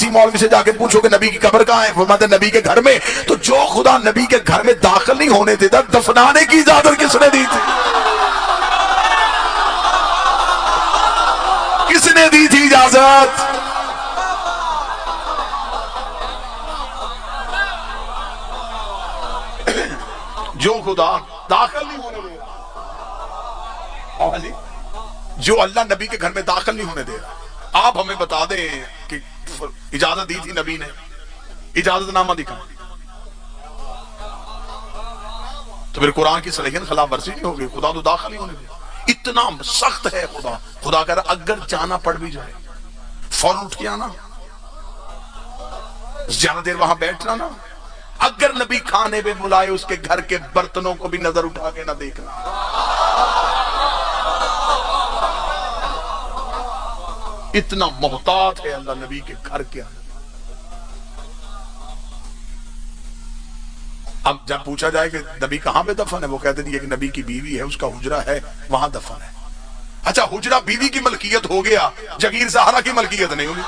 किसी मौलवी से जाके पूछो कि नबी की कब्र कहाँ है, फरमाते नबी के घर में। तो जो खुदा नबी के घर में दाखिल नहीं होने देता, दफनाने की इजाजत किसने दी थी? किसने दी थी इजाजत? जो खुदा दाखिल नहीं होने दे रहा, जो अल्लाह नबी के घर में दाखिल नहीं होने दे रहा, आप हमें बता दें कि इजाजत दी थी नबी ने, इजाजतनामा दिखा, तो फिर कुरान की सरीहन खिलाफ वर्जी नहीं होगी। खुदा तो दाखिल नहीं होने दे, इतना सख्त है खुदा। खुदा कह रहा अगर जाना पड़ भी जाए फौरन उठ के आना, ज्यादा देर वहां बैठना ना। अगर नबी खाने पे बुलाए उसके घर के बर्तनों को भी नजर उठा के ना देखना। इतना मोहतात है अल्लाह नबी के घर के अंदर। अब जब पूछा जाए कि नबी कहां पे दफन है, वो कहते हैं कि नबी की बीवी है, उसका हुजरा है, वहां दफन है। अच्छा, हुजरा बीवी की मलकियत हो गया, जगीर सहारा की मलकियत नहीं होगी।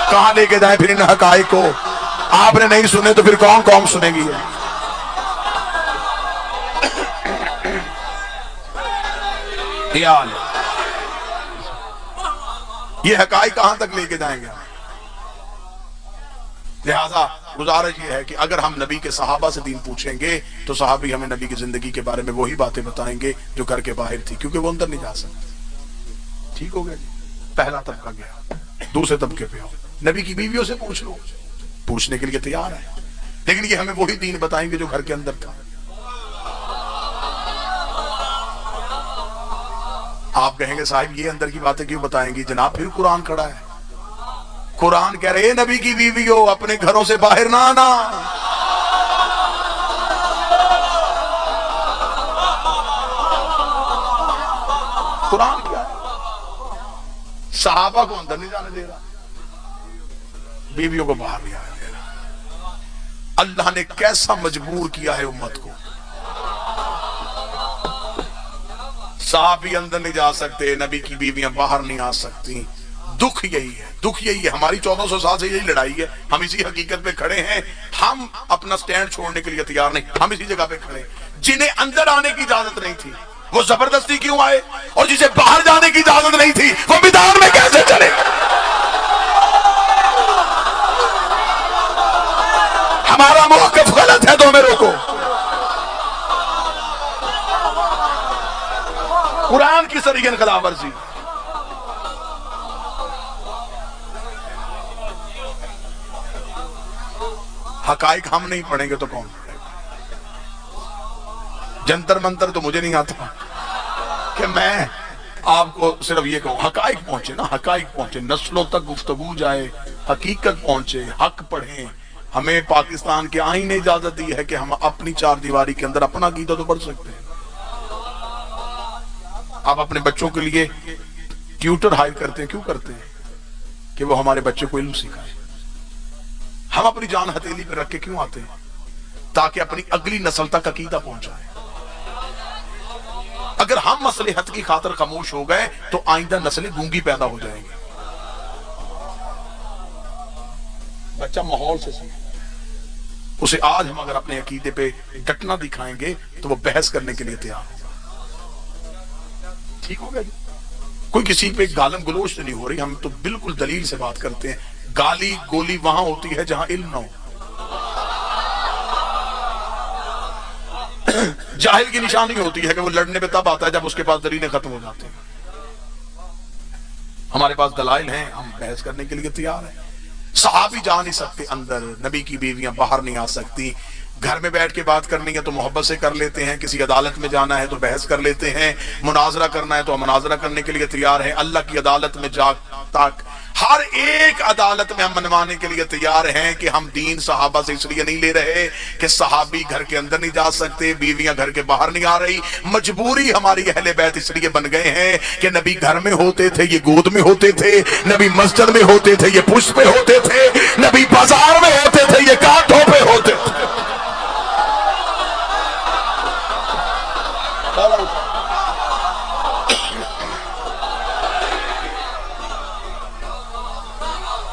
कहां लेके जाए फिर इन हकाइक को? आपने नहीं सुने तो फिर कौन कौन सुनेगी? ये हकाइक कहां तक लेके जाएंगे? लिहाजा गुजारिश ये है कि अगर हम नबी के सहाबा से दीन पूछेंगे तो सहाबी हमें नबी की जिंदगी के बारे में वही बातें बताएंगे जो घर के बाहर थी, क्योंकि वो अंदर नहीं जा सकते। ठीक हो गया जी? पहला तबका गया। दूसरे तबके पे आओ, नबी की बीवियों से पूछ लो, पूछने के लिए तैयार है, लेकिन ये हमें वही दीन बताएंगे जो घर के अंदर था। आप कहेंगे साहिब ये अंदर की बातें क्यों बताएंगी? जनाब फिर कुरान खड़ा है, कुरान कह रहे नबी की बीवी हो अपने घरों से बाहर ना आना। कुरान क्या है? सहाबा को अंदर नहीं जाने दे रहा, बीवियों को बाहर नहीं आने दे रहा। अल्लाह ने कैसा मजबूर किया है उम्मत को। सहाबी अंदर नहीं जा सकते, नबी की बीवियां बाहर नहीं आ सकती। दुख यही है, दुख यही है। हमारी 1400 साल से यही लड़ाई है। हम इसी हकीकत पे खड़े हैं, हम अपना स्टैंड छोड़ने के लिए तैयार नहीं, हम इसी जगह पे खड़े हैं। जिन्हें अंदर आने की इजाजत नहीं थी वो जबरदस्ती क्यों आए, और जिसे बाहर जाने की इजाजत नहीं थी वो मैदान में कैसे चले? हमारा मौक़िफ़ गलत है तो हमें रोको। कुरान की सरीहन खिलाफ वर्जी। हकाइक हम नहीं पढ़ेंगे तो कौन पढ़ेगा? जंतर मंतर तो मुझे नहीं आता कि मैं आपको सिर्फ ये कहूं। हकाइक पहुंचे ना, हकाइक पहुंचे, नस्लों तक गुफ्तगू जाए, हकीकत पहुंचे, हक पढ़ें। हमें पाकिस्तान के आईन ने इजाजत दी है कि हम अपनी चार दीवारी के अंदर अपना अकीदा तो पढ़ सकते हैं। आप अपने बच्चों के लिए ट्यूटर हायर करते हैं, क्यों करते हैं? कि वो हमारे बच्चे को इल्म सिखाए। हम अपनी जान हथेली पे रख के क्यों आते हैं? ताकि अपनी अगली नस्ल तक अकीदा पहुंचाए। अगर हम मसलहत की खातिर खामोश हो गए तो आइंदा नस्लें गूंगी पैदा हो जाएंगी। बच्चा माहौल से सीखे, उसे आज हम अगर अपने अकीदे पे डटना दिखाएंगे तो वो बहस करने के लिए तैयार होगा। ठीक हो गया जी? कोई किसी पे गालम गलोच नहीं हो रही, हम तो बिल्कुल दलील से बात करते हैं। गाली गोली वहां होती है जहां इल्म ना हो। जाहिल की निशानी होती है कि वो लड़ने पे तब आता है जब उसके पास दलीलें खत्म हो जाती हैं। हमारे पास दलाइल हैं, हम बहस करने के लिए तैयार हैं। सहाबी जा नहीं सकते अंदर, नबी की बीवियां बाहर नहीं आ सकती। घर में बैठ के बात करनी है तो मोहब्बत से कर लेते हैं, किसी अदालत में जाना है तो बहस कर लेते हैं, मुनाजरा करना है तो हम मुनाजरा करने के लिए तैयार हैं। अल्लाह की अदालत में जा तक हर एक अदालत में हम मनवाने के लिए तैयार हैं कि हम दीन सहाबा से इसलिए नहीं ले रहे कि सहाबी घर के अंदर नहीं जा सकते, बीवियां घर के बाहर नहीं आ रही। मजबूरी हमारी अहले बैत इसलिए बन गए हैं कि नबी घर में होते थे, ये गोद में होते थे, नबी मस्जिद में होते थे, ये पुष्प पे होते थे, नबी बाजार में होते थे, ये कांधों पे होते थे।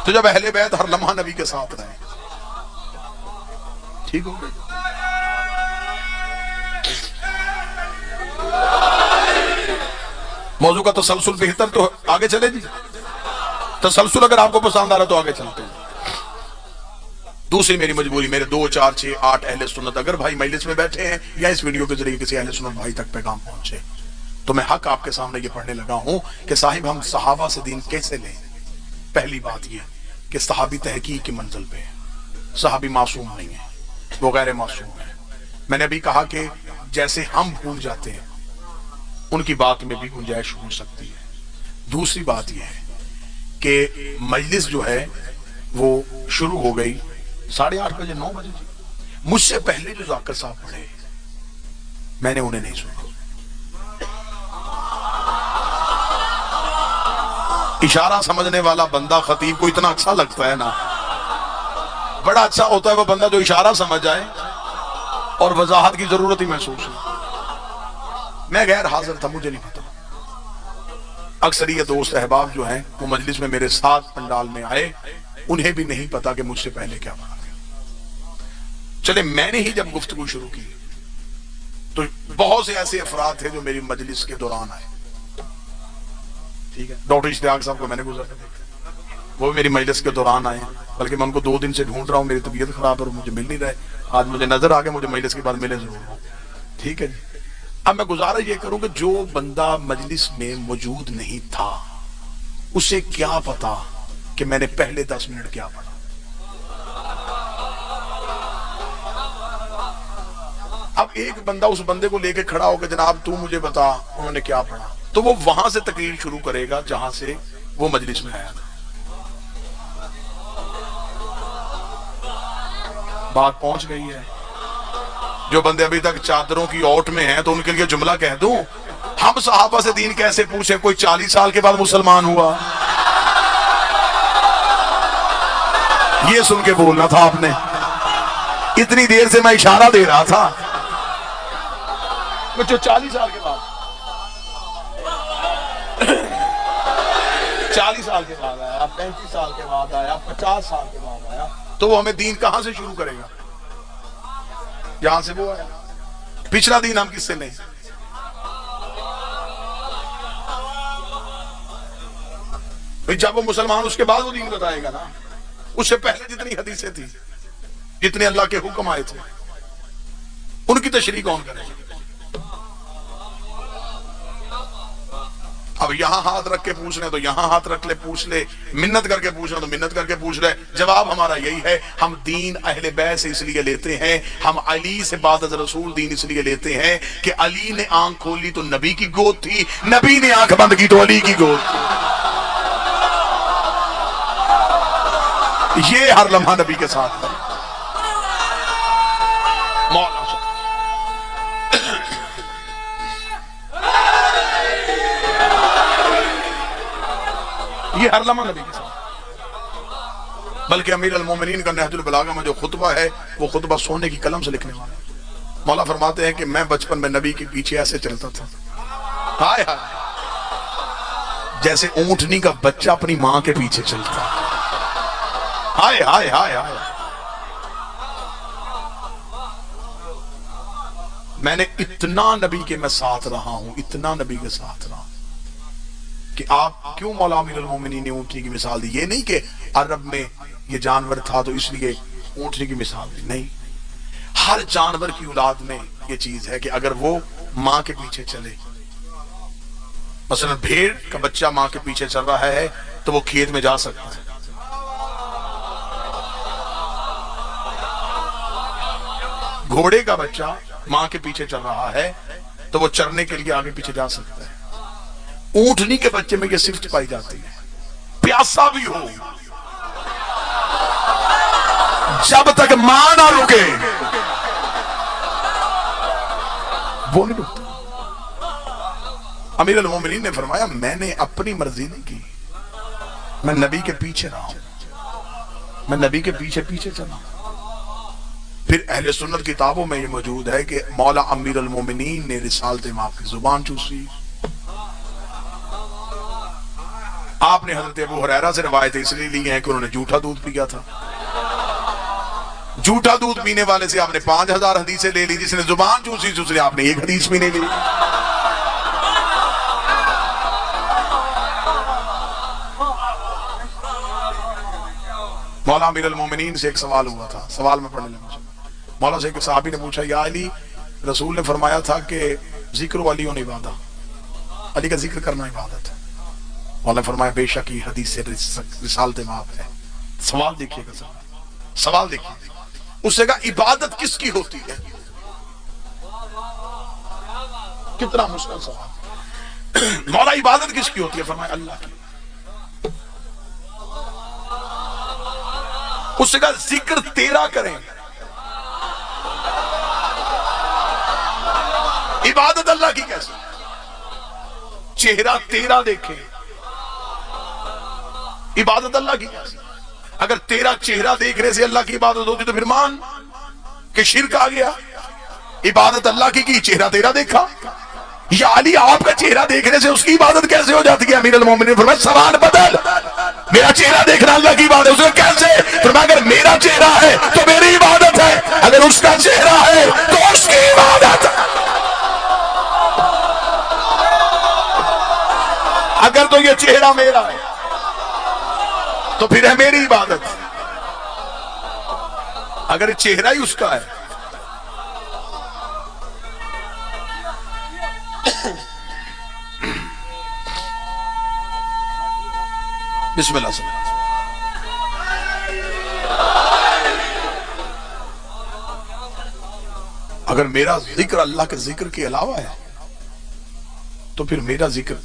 तो जब अहले बैत हर लम्हा नबी के साथ रहे, ठीक हो गई। मौजू का तसलसल बेहतर, तो आगे चले जी। तसलसल अगर आपको पसंद आ रहा तो आगे चलते हैं। दूसरी मेरी मजबूरी, मेरे 2, 4, 6, 8 अहले सुन्नत अगर भाई मजलिस में बैठे हैं या इस वीडियो के जरिए किसी अहले सुन्नत भाई तक पैगाम पहुंचे, तो मैं हक आपके सामने ये पढ़ने लगा हूं कि साहिब हम सहाबा से दीन कैसे लें। पहली बात यह कि सहाबी तहकीक की मंजिल पे है, सहाबी मासूम नहीं है, वो गैर मासूम है। मैंने अभी कहा कि जैसे हम भूल जाते हैं उनकी बात में भी गुंजाइश हो सकती है। दूसरी बात यह है कि मजलिस जो है वो शुरू हो गई 8:30 बजे, 9 बजे। मुझसे पहले जो जाकिर साहब पढ़े मैंने उन्हें नहीं सुना। इशारा समझने वाला बंदा खतीब को इतना अच्छा लगता है ना, बड़ा अच्छा होता है वो बंदा जो इशारा समझ जाए और वजाहत की जरूरत ही महसूस हो। मैं गैर हाजिर था, मुझे नहीं पता। अक्सरियत दोस्त अहबाब जो हैं वो मजलिस में मेरे साथ पंडाल में आए, उन्हें भी नहीं पता कि मुझसे पहले क्या पढ़ा गया। चले मैंने ही जब गुफ्तगू शुरू की तो बहुत से ऐसे अफराद थे जो मेरी मजलिस के दौरान आए, ठीक है। डॉक्टर इश्तियाक साहब को मैंने गुजरने देखा, वो मेरी मजलिस के दौरान आए, बल्कि मैं उनको 2 दिन से ढूंढ रहा हूँ, मेरी तबीयत खराब है और मुझे मिल नहीं रहा है। आज मुझे नजर आ गया, मुझे मजलिस के बाद मिले जरूर, ठीक है जी। अब मैं गुजारिश ये करूं कि जो बंदा मजलिस में मौजूद नहीं था उसे क्या पता कि मैंने पहले 10 मिनट क्या पढ़ा। अब एक बंदा उस बंदे को लेके खड़ा होकर जनाब तू मुझे बता उन्होंने क्या पढ़ा, तो वो वहां से तकरीर शुरू करेगा जहां से वो मजलिस में आया था। बात पहुंच गई है। जो बंदे अभी तक चादरों की ओट में हैं तो उनके लिए जुमला कह दूं, हम सहाबा से दीन कैसे पूछे, कोई 40 साल के बाद मुसलमान हुआ। ये सुन के बोलना था आपने, इतनी देर से मैं इशारा दे रहा था। जो 40 साल के बाद 40 साल के बाद आया, 35 साल के बाद आया, 50 साल के बाद आया, तो वो हमें दीन कहां से शुरू करेगा? जहां से वो आया। पिछला दीन हम किससे लें? जब वो मुसलमान उसके बाद वो दीन बताएगा ना। उससे पहले जितनी हदीसें थी, जितने अल्लाह के हुक्म आए थे, उनकी तशरीह कौन करेगा? अब यहां हाथ रख के पूछ रहे तो यहां हाथ रख ले, पूछ ले, मिन्नत करके पूछ रहे तो मिन्नत करके पूछ रहे। जवाब हमारा यही है, हम दीन अहले बैत से इसलिए लेते हैं, हम अली से बाद रसूल दीन इसलिए लेते हैं कि अली ने आंख खोली तो नबी की गोद थी, नबी ने आंख बंद की तो अली की गोद थी। ये हर लम्हा नबी के साथ है। मौला ये हर लम्हा नबी के साथ। बल्कि अमीर अल मोमिनीन का नहजुल बलागा में जो खुतबा है वो खुतबा सोने की कलम से लिखने वाला। मौला फरमाते हैं कि मैं बचपन में नबी के पीछे ऐसे चलता था, हाय हाय, जैसे ऊंटनी का बच्चा अपनी मां के पीछे चलता। हाय हाय हाय हाय। मैंने इतना नबी के मैं साथ रहा हूं, इतना नबी के साथ रहा कि आप क्यों मौला अमीरुल मोमिनीन ने ऊंटनी की मिसाल दी। ये नहीं कि अरब में ये जानवर था तो इसलिए ऊंटनी की मिसाल दी, नहीं। हर जानवर की औलाद में ये चीज है कि अगर वो मां के पीछे चले, मसलन भेड़ का बच्चा मां के पीछे चल रहा है तो वो खेत में जा सकता है। घोड़े का बच्चा मां के पीछे चल रहा है तो वो चरने के लिए आगे पीछे जा सकता है। ऊंटनी के बच्चे में ये सिफ्त पाई जाती है, प्यासा भी हो, जब तक मां ना रुके वो नहीं रुकता। अमीर अल मोमिनीन ने फरमाया मैंने अपनी मर्जी नहीं की, मैं नबी के पीछे रहा हूं, मैं नबी के पीछे पीछे चला। फिर अहले सुन्नत किताबों में ये मौजूद है कि मौला अमीर अल मोमिनीन ने रिसालत मां की जुबान चूसी। आपने हजरत अबू हुरैरा से रवायत इसलिए ली है कि उन्होंने जूठा दूध पिया था। जूठा दूध पीने वाले से आपने 5000 हदीसें ले ली, जिसने जुबान चूसी उसने आपने एक हदीस भी नहीं ली। मौला अमीरुल मोमिनीन से एक सवाल हुआ था, सवाल में पढ़ने लगा। मौला से एक सहाबी ने पूछा, या अली, रसूल ने फरमाया था कि जिक्र वाली होने इबादत, अली का जिक्र करना इबादत है। मौला ने फरमाया बेशक ये हदीस से रिसालत माप है। सवाल देखिएगा सर, सवाल देखिए, उससे कहा इबादत किसकी होती है? कितना मुश्किल सवाल। मौला इबादत किसकी होती है? फरमाया अल्लाह की। उससे कहा जिक्र तेरा करें, इबादत अल्लाह की कैसे? चेहरा तेरा देखे, इबादत अल्लाह की कैसे? अगर तेरा चेहरा देखने से अल्लाह की इबादत होती तो फिर मान कि शिर्क आ गया। इबादत अल्लाह की चेहरा तेरा देखा। या अली, आपका चेहरा देखने से उसकी इबादत कैसे हो जाती है? अमीरुल मोमिनीन फरमाया सवाल बदल, मेरा चेहरा देखना अल्लाह की इबादत है। उसने कैसे? फरमाया अगर मेरा चेहरा है तो मेरी इबादत है, अगर उसका चेहरा है तो उसकी इबादत है। अगर तो ये चेहरा मेरा है तो फिर है मेरी इबादत, अगर चेहरा ही उसका है। बिस्मिल्लाह से अगर मेरा जिक्र अल्लाह के जिक्र के अलावा है तो फिर मेरा जिक्र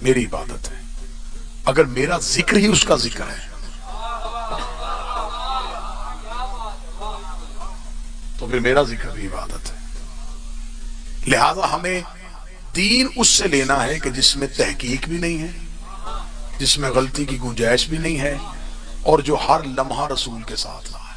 मेरी इबादत है। अगर मेरा जिक्र ही उसका जिक्र है तो फिर मेरा जिक्र भी इबादत है। लिहाजा हमें दीन उससे लेना है कि जिसमें तहकीक भी नहीं है, जिसमें गलती की गुंजाइश भी नहीं है, और जो हर लम्हा रसूल के साथ रहा है।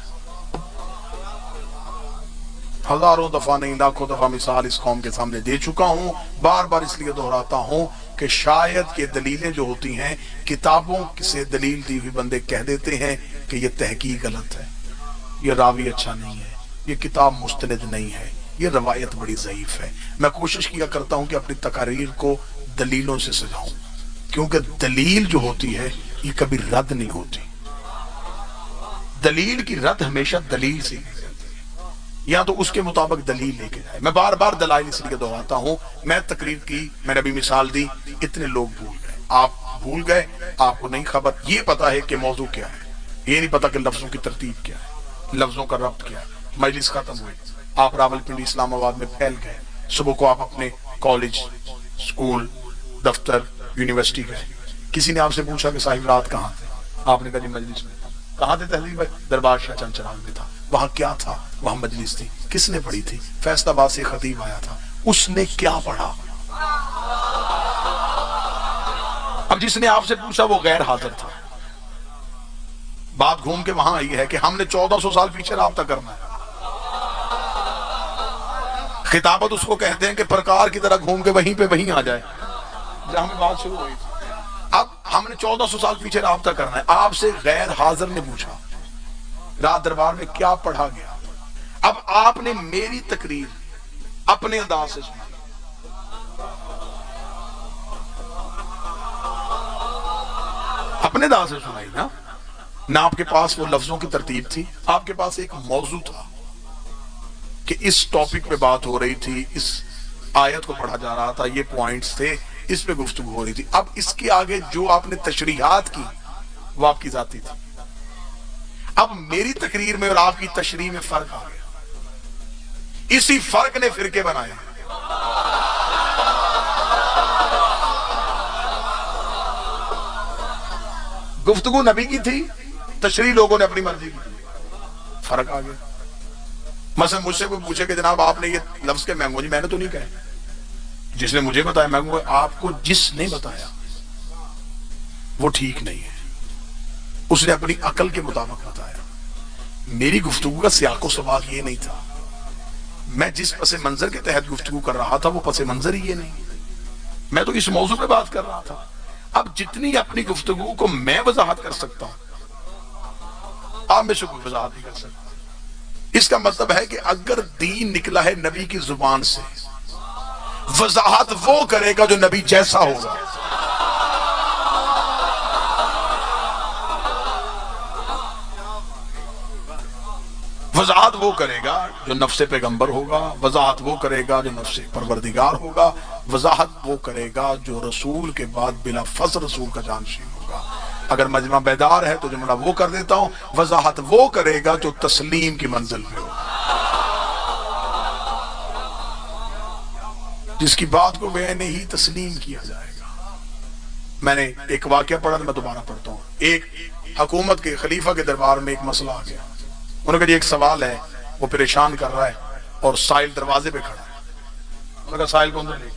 हजारों दफा नहीं लाखों दफा मिसाल इस कौम के सामने दे चुका हूं, बार बार इसलिए दोहराता हूं कि शायद ये दलीलें जो होती हैं, किताबों से दलील दी हुई बंदे कह देते हैं कि ये तहकीक गलत है, ये रावी अच्छा नहीं है, ये किताब मुस्तनद नहीं है, ये रवायत बड़ी ज़ईफ है। मैं कोशिश किया करता हूं कि अपनी तकारीर को दलीलों से सजाऊं, क्योंकि दलील जो होती है ये कभी रद्द नहीं होती। दलील की रद्द हमेशा दलील से या तो उसके मुताबिक दलील लेके जाए। मैं बार बार दलाइल इसलिए दोहराता हूं, मैं तकरीर की, मैंने अभी मिसाल दी, इतने लोग भूल गए, आप भूल गए, आपको नहीं खबर। ये पता है कि मौजू क्या है, ये नहीं पता कि लफ्जों की तरतीब क्या है, लफ्जों का रब्त क्या है। मजलिस खत्म हुई, आप रावलपिंडी इस्लामाबाद में फैल गए, सुबह को आप अपने कॉलेज, स्कूल, दफ्तर, यूनिवर्सिटी गए, किसी ने आपसे पूछा कि साहिब रात कहाँ थे? आपने कहा जी मजलिस में। कहाँ थे तहजीब भाई? दरबार शाह चंचराग में था। वहां क्या था? वहां मजलिस थी। किसने पढ़ी थी? फैसलाबाद से खतीब आया था। उसने क्या पढ़ा? अब जिसने आपसे पूछा वो गैर हाजिर था। बात घूम के वहां आई है कि हमने 1400 साल पीछे राब्ता करना है। खिताबत उसको कहते हैं कि प्रकार की तरह घूम के वहीं पे वहीं आ जाए जहां में बात शुरू हुई थी। अब हमने 1400 साल पीछे राब्ता करना है। आपसे गैर हाजिर ने पूछा रात दरबार में क्या पढ़ा गया। अब आपने मेरी तकरीर अपने अंदाज से सुनी, अपने अंदाज से सुनाई ना आपके पास वो लफ्जों की तरतीब थी, आपके पास एक मौजू था कि इस टॉपिक पे बात हो रही थी, इस आयत को पढ़ा जा रहा था, ये पॉइंट्स थे, इस पे गुफ्तगू हो रही थी। अब इसके आगे जो आपने तशरीहात की वो आपकी जाती थी। अब मेरी तकरीर में और आपकी तशरीह में फर्क आ गया। इसी फर्क ने फिरके बनाए। गुफ्तगू नबी की थी, तशरीह लोगों ने अपनी मर्जी की, फर्क आ गया। मसलन मुझसे कोई पूछे कि जनाब आपने ये लफ्ज के मैंगो, जी मैंने तो नहीं कहा, जिसने मुझे बताया मैंगो, आपको जिसने बताया वो ठीक नहीं है, उसने अपनी अकल के मुताबिक बताया। मेरी गुफ्तगू का सियाको सवाल ये नहीं था, मैं जिस पसे मंजर के तहत गुफ्तगू कर रहा था वो पसे मंजर ही ये नहीं, मैं तो इस मौजू पे बात कर रहा था। अब जितनी अपनी गुफ्तगू को मैं वजाहत कर सकता हूं, आप में से कोई वजाहत नहीं कर सकता। इसका मतलब है कि अगर दीन निकला है नबी की जुबान से, वजाहत वो करेगा जो नबी जैसा होगा। वजाहत वो करेगा जो नफ्से पैगंबर होगा, वजाहत वो करेगा जो नफ्से परवरदिगार होगा, वजाहत वो करेगा जो रसूल के बाद बिला फज़ रसूल का जानशीन होगा। अगर मजमा बेदार है तो जुमला वो कर देता हूं, वजाहत वो करेगा जो तस्लीम की मंजिल पे हो, जिसकी बात को मैंने ही तस्लीम किया जाएगा। मैंने एक वाकया पढ़ा, मैं दोबारा पढ़ता हूं। एक हुकूमत के खलीफा के दरबार में एक मसला आ गया। उन्होंने कहा एक सवाल है, वो परेशान कर रहा है और साहिल दरवाजे पे खड़ा है। उन्होंने कहा साहिल को अंदर ले,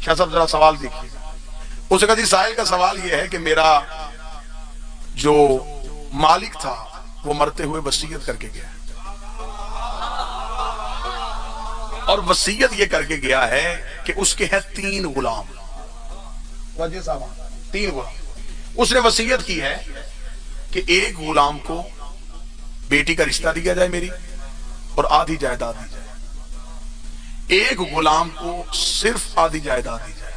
शाह साहब जरा सवाल देखिए। उसने कहा जी साहिल का सवाल यह है कि मेरा जो मालिक था वो मरते हुए वसीयत करके गया, और वसीयत ये करके गया है कि उसके हैं 3 गुलाम। साहब 3 गुलाम। उसने वसीयत की है कि एक गुलाम को बेटी का रिश्ता दिया जाए मेरी, और आधी जायदाद दी जाए। एक गुलाम को सिर्फ आधी जायदाद दी जाए,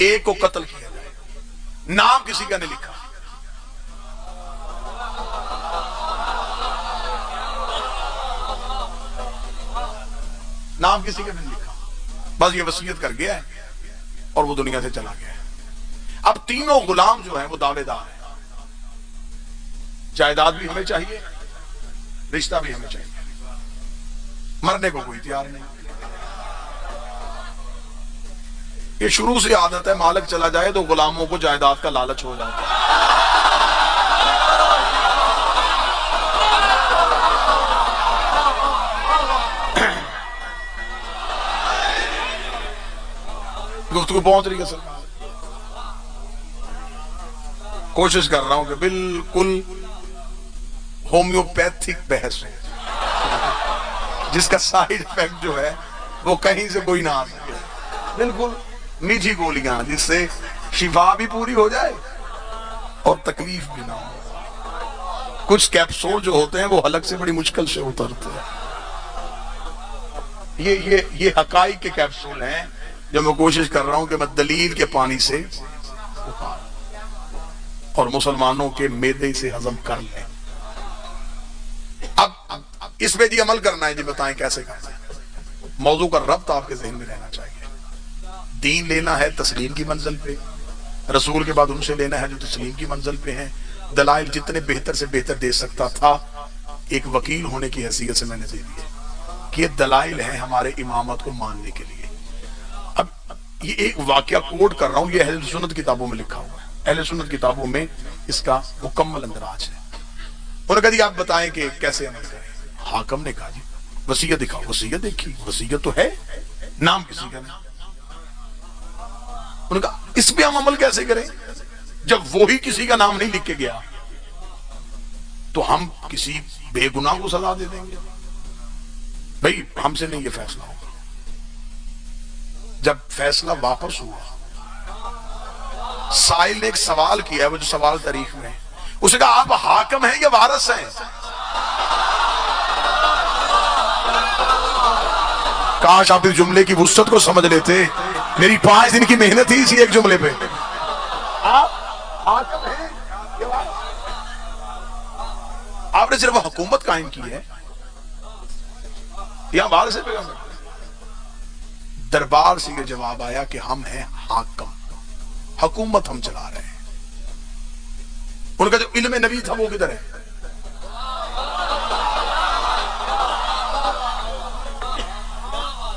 एक को कत्ल किया जाए। नाम किसी का नहीं लिखा। नाम किसी का नहीं लिखा, बस ये वसीयत कर गया है और वो दुनिया से चला गया है। अब तीनों गुलाम जो हैं वो दावेदार हैं, जायदाद भी हमें चाहिए, रिश्ता भी हमें चाहिए, मरने को कोई तैयार नहीं। ये शुरू से आदत है, मालिक चला जाए तो गुलामों को जायदाद का लालच हो जाता है। गुफ्तगू पहुंच रही है सर, कोशिश कर रहा हूं कि बिल्कुल होम्योपैथिक बहस है, जिसका साइड इफेक्ट जो है वो कहीं से कोई ना आ सके। बिल्कुल मीठी गोलियां जिससे शिफा भी पूरी हो जाए और तकलीफ भी ना हो। कुछ कैप्सूल जो होते हैं वो हलक से बड़ी मुश्किल से उतरते हैं। ये हकाइक के कैप्सूल हैं जो मैं कोशिश कर रहा हूं कि मैं दलील के पानी से और मुसलमानों के मैदे से हजम कर लें। अब इस पे जी अमल करना है जी, बताएं कैसे करना है। मौजू का रब्त आपके ज़हन में रहना चाहिए। दीन लेना है तस्लीम की मंजिल पे, रसूल के बाद उनसे लेना है जो तस्लीम की मंजिल पे हैं। दलाइल जितने बेहतर से बेहतर दे सकता था, एक वकील होने की हैसियत से मैंने दे दिए कि ये दलाइल हैं हमारे इमामत को मानने के लिए। अब ये एक वाकया कोट कर रहा हूं, ये अहले सुन्नत किताबों में लिखा हुआ है, अहले सुन्नत किताबों में इसका मुकम्मल अंदराज है। उन्होंने कहा जी आप बताएं कि कैसे अमल करें। हाकम ने कहा जी वसीयत दिखाओ। वसीयत देखी, वसीयत तो है, नाम किसी का नहीं। उन्होंने कहा इस पे हम अमल कैसे करें जब वो ही किसी का नाम नहीं लिख के गया, तो हम किसी बेगुनाह को सजा दे देंगे। भाई हमसे नहीं ये फैसला होगा। जब फैसला वापस हुआ, साहिल ने एक सवाल किया, वो जो सवाल तारीख में, उसने कहा आप हाकम हैं या वारिस हैं? काश आप इस जुमले की वुसअत को समझ लेते। मेरी 5 दिन की मेहनत ही इसी एक जुमले पे। आप हाकम हैं या वारिस? आपने सिर्फ हुकूमत कायम की है या वारिस है? दरबार से यह जवाब आया कि हम हैं हाकम, हुकूमत हम चला रहे हैं। उनका जो इल्म नबी था वो किधर है?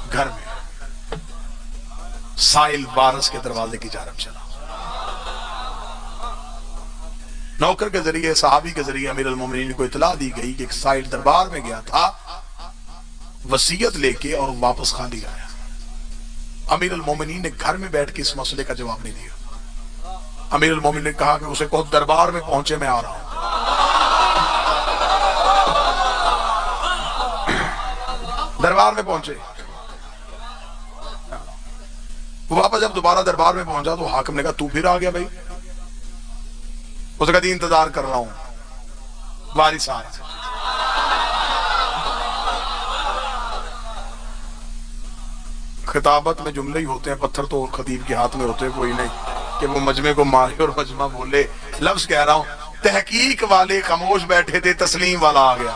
घर में। साहिल वारिस के दरवाजे की जानब चला, नौकर के जरिए, सहाबी के जरिए अमीर अल-मोमिनीन को इतला दी गई कि साहिल दरबार में गया था वसीयत लेके और वापस खाली आया। अमीर अल-मोमिनीन ने घर में बैठ के इस मसले का जवाब नहीं दिया। अमीर अल-मोमिनीन ने कहा कि उसे कहो दरबार में पहुंचे, मैं आ रहा हूं। दरबार में पहुंचे, वो वापस जब दोबारा दरबार में पहुंचा तो हाकिम ने कहा तू फिर आ गया भाई? उसने कहा इंतजार कर रहा हूं, वारिस आ रहा। खिताबत में जुमले ही होते हैं, पत्थर तो खतीब के हाथ में होते हैं कोई नहीं कि वो मजमे को मारे और मजमा बोले। लफ्ज कह रहा हूं, तहकीक वाले खामोश बैठे थे, तस्लीम वाला आ गया।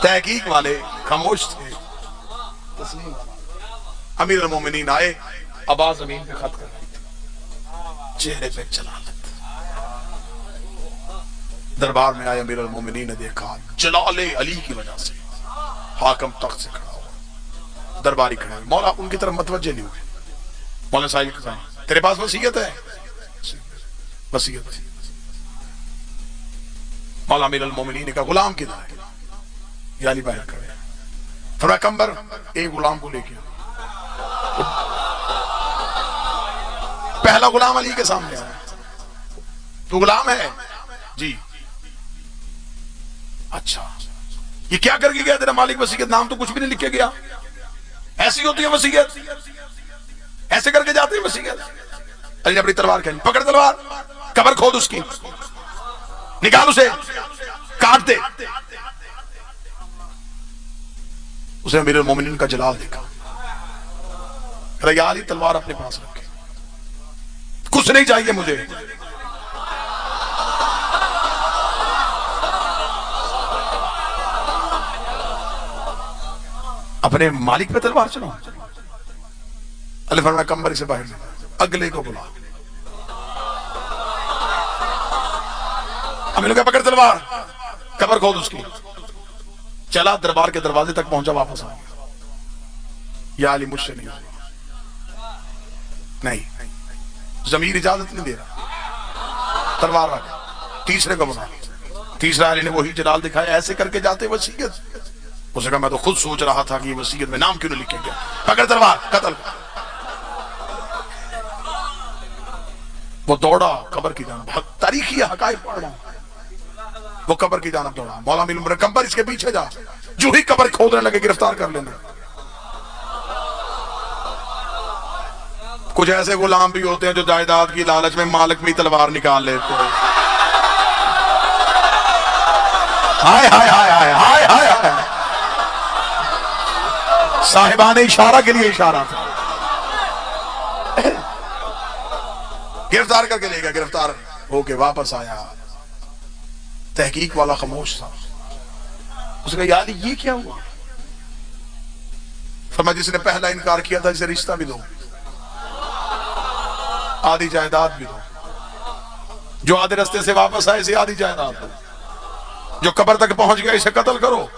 तहकीक वाले खामोश थे, तस्लीम वाला। अमीर अल मोमिनीन आए, आवाज जमीन पे खत कर रही थी, चेहरे पे जलालत। दरबार में आए अमीर अल मोमिनीन ने देखा जलाले अली की वजह से हाकिम तख्त से खड़ा हुआ, दरबारी खड़े हुए। मौला उनकी तरफ मतवज्जे नहीं हुए। मौला साहिब ने कहा तेरे पास वसीयत है? वसीयत थी। मौला अमीर अल मोमिनीन ने कहा गुलाम किधर है? याली बाहर खड़े। फरमाया कंबर एक गुलाम को लेके। पहला गुलाम अली के सामने आया। तू गुलाम है? जी। अच्छा, ये क्या करके गया तेरा मालिक? वसीयत नाम तो कुछ भी नहीं लिख के गया। ऐसी होती है वसीयत, ऐसे करके जाते हैं वसीयत। अली ने अपनी तलवार खेली, पकड़ तलवार, कब्र खोद उसकी, निकाल उसे, काट दे। उसे अमीरुल मोमिनीन का जलाल देखा। या अली तलवार अपने पास रखे, कुछ नहीं चाहिए मुझे। अपने मालिक पे तलवार चलाओ। अली फरमाया कंबर से बाहर ले, अगले को बुला। अमीर ने पकड़ तलवार, कब्र खोद उसकी। चला दरबार के दरवाजे तक पहुंचा, वापस आ गया। या अली मुझसे नहीं, नहीं जमीर इजाजत नहीं दे रहा, तलवार रख। तीसरे को बुला, तीसरा अली ने वही जलाल दिखाया, ऐसे करके जाते वसीयत। उसने कहा मैं तो खुद सोच रहा था कि वसीयत में नाम क्यों नहीं लिखे गया। पकड़ तलवार, कत्ल। वो दौड़ा कब्र की जानब, तारीखी हकायक पढ़ रहा हूं। वो कब्र की जानब दौड़ा। मौला अमीर उमर कंबर इसके पीछे जा, जो ही कब्र खोदने लगे गिरफ्तार कर लेना। कुछ ऐसे गुलाम भी होते हैं जो जायदाद की लालच में मालिक में तलवार निकाल लेते हैं। हाय हाय हाय हाय हाय हाय हाय। साहिबाने इशारा के लिए इशारा था। गिरफ्तार करके ले गया, गिरफ्तार होके वापस आया। तहकीक वाला खामोश था। उसने कहा यार ये क्या हुआ? फरमाया जिसने पहला इनकार किया था इसे रिश्ता भी दो, आधी जायदाद भी दो। जो आधे रास्ते से वापस आए इसे आधी जायदाद दो। जो कब्र तक पहुंच गया इसे कत्ल करो।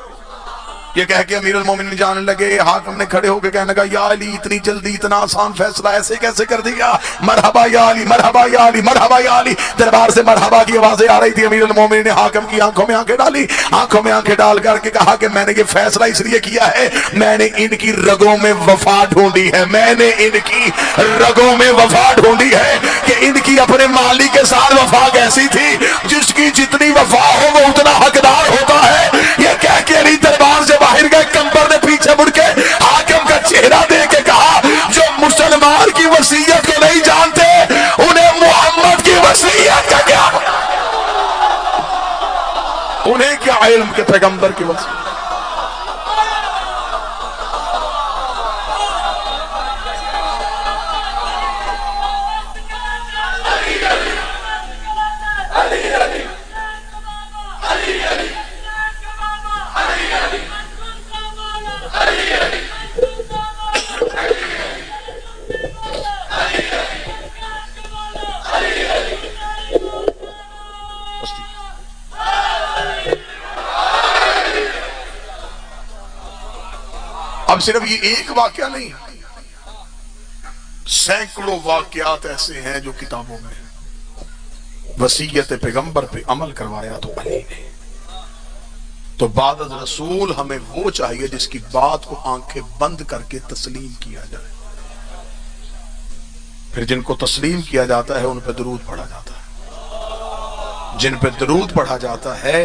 ये कह के अमीरुल मोमिनीन जाने लगे। हाकिम ने खड़े होकर कहने लगा या अली इतनी जल्दी इतना आसान फैसला ऐसे कैसे कर दिया? मरहबा या अली, मरहबा या अली, मरहबा या अली। दरबार से मरहबा की आवाजें आ रही थी। अमीरुल मोमिनीन ने हाकिम की आंखों में आंखें डाली, आंखों में आंखें डाल करके कहा कि मैंने ये फैसला इसलिए किया है, मैंने इनकी रगों में वफा ढूंढी है। मैंने इनकी रगों में वफा ढूंढी है कि इनकी अपने मालिक के साथ वफा कैसी थी। जिसकी जितनी वफा हो वो उतना हकदार होता है। ये कह के अली दरबार से बाहर गए। कंबर ने पीछे मुड़ के हाकिम का चेहरा देख के कहा जो मुसलमान की वसीयत को नहीं जानते उन्हें मोहम्मद की वसीयत का क्या, उन्हें क्या इल्म के पैगंबर की वसीयत। अब सिर्फ ये एक वाकया नहीं, सैकड़ों वाकयात ऐसे हैं जो किताबों में। वसीयत पैगंबर पे अमल करवाया तो अली ने। तो बाद रसूल हमें वो चाहिए जिसकी बात को आंखें बंद करके तस्लीम किया जाए। फिर जिनको तस्लीम किया जाता है उन पे दरूद पढ़ा जाता है। जिन पे दरूद पढ़ा जाता है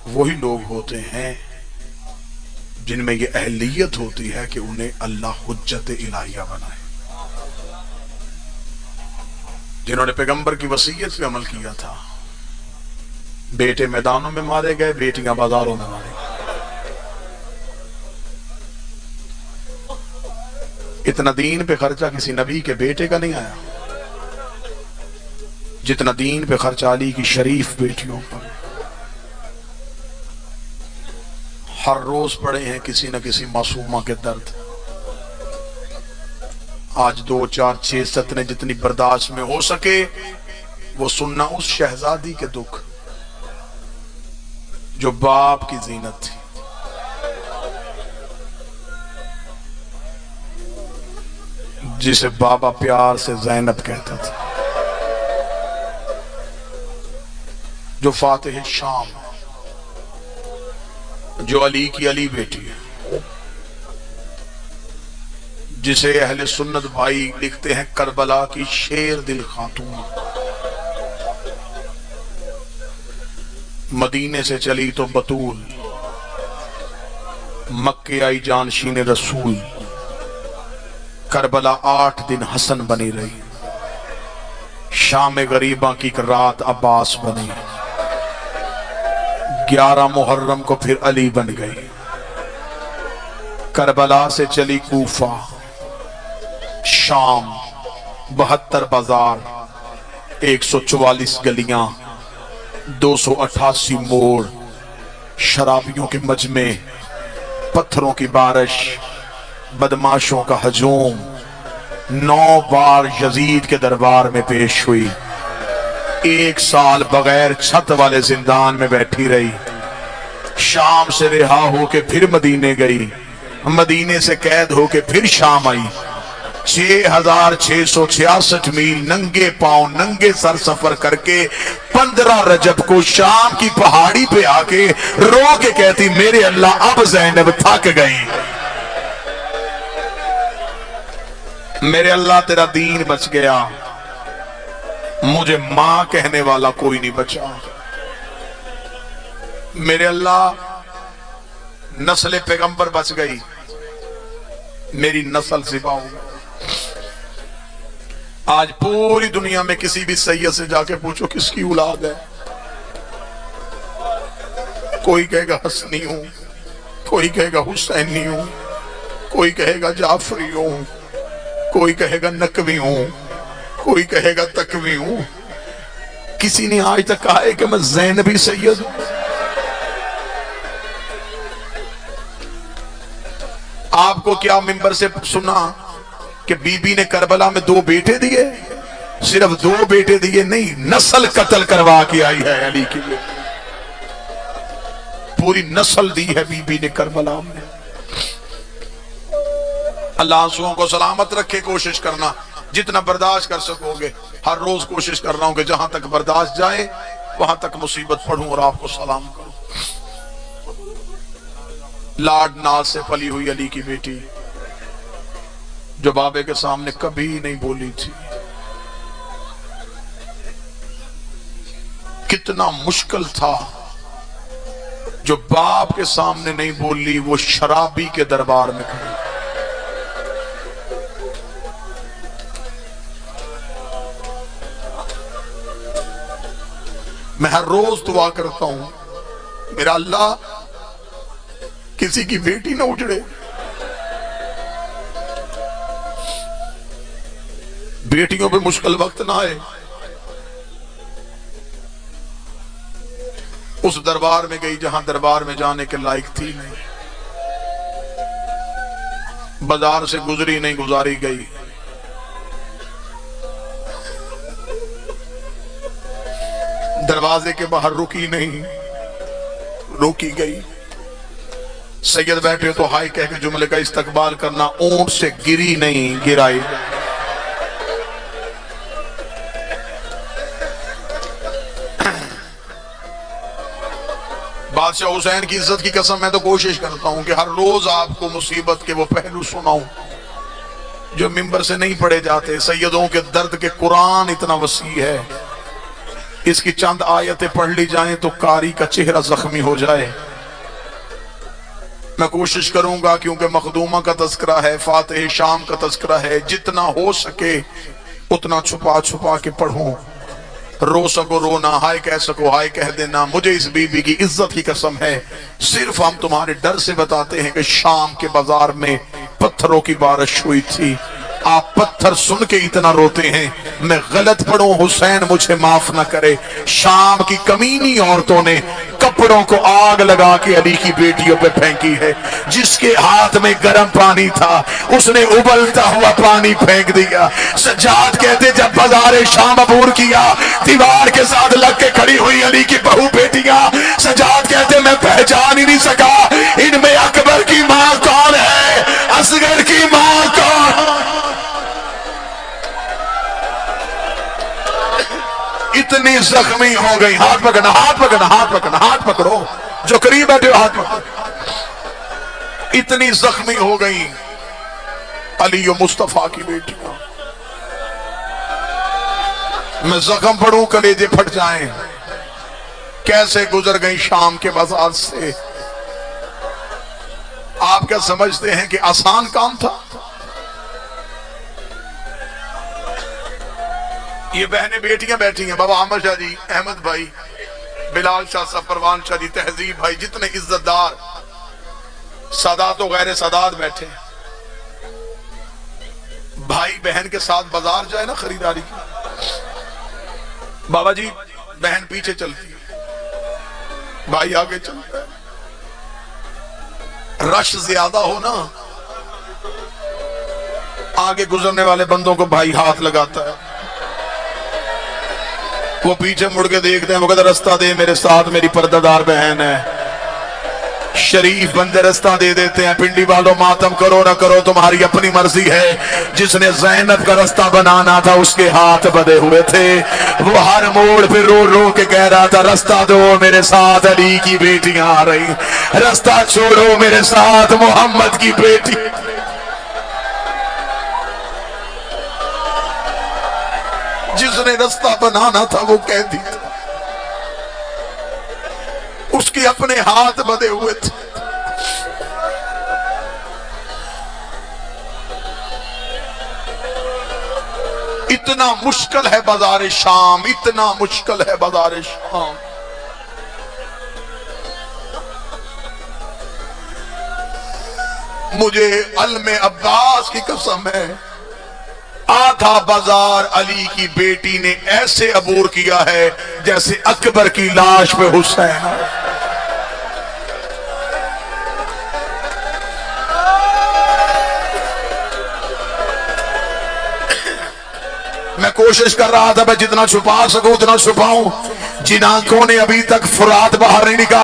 वही लोग होते हैं जिनमें ये अहलियत होती है कि उन्हें अल्लाह हुज्जत इलाहिया बनाए, जिन्होंने पैगंबर की वसीयत पे अमल किया था। बेटे मैदानों में मारे गए, बेटियां बाजारों में मारे गए। इतना दीन पे खर्चा किसी नबी के बेटे का नहीं आया जितना दीन पे खर्चा अली की शरीफ बेटियों पर। हर रोज पड़े हैं किसी न किसी मासूमा के दर्द। आज 2, 4, 6, 7 ने जितनी बर्दाश्त में हो सके वो सुनना उस शहजादी के दुख जो बाप की जीनत थी, जिसे बाबा प्यार से ज़ैनब कहता था, जो फातिह शाम, जो अली की अली बेटी है, जिसे अहले सुन्नत भाई लिखते हैं करबला की शेर दिल खातून। मदीने से चली तो बतूल, मक्के आई जानशीन रसूल। करबला 8 दिन हसन बनी रही, शाम गरीबा की रात अब्बास बनी। 11 मुहर्रम को फिर अली बन गई। करबला से चली कूफा, शाम 72 बाजार, 144 गलियां, 288 मोड़, शराबियों के मजमे, पत्थरों की बारिश, बदमाशों का हजूम। 9 बार यजीद के दरबार में पेश हुई। 1 साल बगैर छत वाले जिंदान में बैठी रही। शाम से रिहा होके फिर मदीने गई, मदीने से कैद होके फिर शाम आई। 6666 मील नंगे पांव नंगे सर सफर करके 15 रजब को शाम की पहाड़ी पे आके रो के कहती, मेरे अल्लाह अब ज़ैनब थक गई, मेरे अल्लाह तेरा दीन बच गया, मुझे मां कहने वाला कोई नहीं बचा। मेरे अल्लाह नस्ल पैगंबर बच गई, मेरी नस्ल सिवा हो गई। आज पूरी दुनिया में किसी भी सैयद से जाके पूछो किसकी औलाद है, कोई कहेगा हसनी हूं, कोई कहेगा हुसैनी हूं, कोई कहेगा जाफरी हूं, कोई कहेगा नकवी हूं, कोई कहेगा तकवी हूं। किसी ने आज तक कहा है कि मैं ज़ैनबी सैयद हूं। आपको क्या मिंबर से सुना कि बीबी ने करबला में 2 बेटे दिए? सिर्फ 2 बेटे दिए नहीं, नस्ल कत्ल करवा के आई है अली की, पूरी नस्ल दी है बीबी ने करबला में। अल्लाह आंसुओं को सलामत रखे। कोशिश करना जितना बर्दाश्त कर सकोगे। हर रोज कोशिश कर रहा हूं कि जहां तक बर्दाश्त जाए वहां तक मुसीबत पढ़ूं और आपको सलाम करूं। लाड नाज से पली हुई अली की बेटी जो बाबे के सामने कभी नहीं बोली थी। कितना मुश्किल था जो बाप के सामने नहीं बोली, वो शराबी के दरबार में खड़ी। मैं हर रोज दुआ करता हूं, मेरा अल्लाह किसी की बेटी ना उजड़े, बेटियों पे मुश्किल वक्त ना आए। उस दरबार में गई जहां दरबार में जाने के लायक थी नहीं, बाजार से गुजरी नहीं, गुजारी गई। दरवाजे के बाहर रुकी नहीं, रोकी गई। सैयद बैठे तो हाय कह के जुमले का इस्तकबाल करना, ऊंट से गिरी नहीं, गिराई। बादशाह हुसैन की इज्जत की कसम, मैं तो कोशिश करता हूं कि हर रोज आपको मुसीबत के वो पहलू सुनाऊं जो मिंबर से नहीं पढ़े जाते। सैयदों के दर्द के कुरान इतना वसी है, इसकी चंद आयतें पढ़ ली जाएं तो कारी का चेहरा जख्मी हो जाए। मैं कोशिश करूंगा, क्योंकि मखदूमा का तस्करा है, फातिह शाम का तस्करा है, जितना हो सके उतना छुपा छुपा के पढ़ूं। रो सको रोना, हाय कह सको हाय कह देना। मुझे इस बीबी की इज्जत की कसम है, सिर्फ हम तुम्हारे डर से बताते हैं कि शाम के बाजार में पत्थरों की बारिश हुई थी। आप पत्थर सुन के इतना रोते हैं, मैं गलत पढ़ूं, हुसैन मुझे माफ ना करे। शाम की कमीनी औरतों ने कपड़ों को आग लगा के अली की बेटियों पे फेंकी है। जिसके हाथ में गर्म पानी था उसने उबलता हुआ पानी फेंक दिया। सज्जाद कहते जब बाजार शाम अबूर किया, दीवार के साथ लग के खड़ी हुई अली की बहू बेटियां, सज्जाद कहते मैं पहचान ही नहीं सका इनमें अकबर की मां कौन है, असगर की मां कौन। इतनी जख्मी हो गई, हाथ पकड़ना हाथ पकड़ना हाथ पकड़ना, हाथ पकड़ो जो करीब बैठे हो, हाथ पकड़ो। इतनी जख्मी हो गई अली और मुस्तफा की बेटियां। मैं जख्म पढ़ूं कलेजे फट जाएं, कैसे गुजर गई शाम के बाजार से। आप क्या समझते हैं कि आसान काम था? ये बहनें बेटियां बैठी हैं, बाबा अहमद शाह जी, अहमद भाई, बिलाल शाह साहब, परवान शाह जी, तहजीब भाई, जितने इज्जतदार सादात और गैर सादात बैठे। भाई बहन के साथ बाजार जाए ना खरीदारी की, बाबा जी बहन पीछे चलती है, भाई आगे चलता है। रश ज्यादा हो ना, आगे गुजरने वाले बंदों को भाई हाथ लगाता है, वो पीछे मुड़ के देखते हैं, वो कहते रास्ता दे मेरे साथ मेरी पर्दादार बहन है। शरीफ बंदे रास्ता दे देते हैं। पिंडी वालों मातम करो ना करो तुम्हारी अपनी मर्जी है। जिसने ज़ैनब का रास्ता बनाना था उसके हाथ बंधे हुए थे। वो हर मोड़ पे रो रो के कह रहा था रास्ता दो मेरे साथ अली की बेटियां आ रही, रास्ता छोड़ो मेरे साथ मोहम्मद की बेटी। जिसने रास्ता बनाना था वो कैदी था, उसके अपने हाथ बंधे हुए थे। इतना मुश्किल है बाजार शाम, इतना मुश्किल है बाजार शाम। मुझे अलमे अब्बास की कसम है, आधा बाजार अली की बेटी ने ऐसे अबूर किया है जैसे अकबर की लाश पे हुसैन। मैं कोशिश कर रहा था मैं जितना छुपा सकूं उतना छुपाऊं। जिन आंखों ने अभी तक फुरात बाहर नहीं निकाला,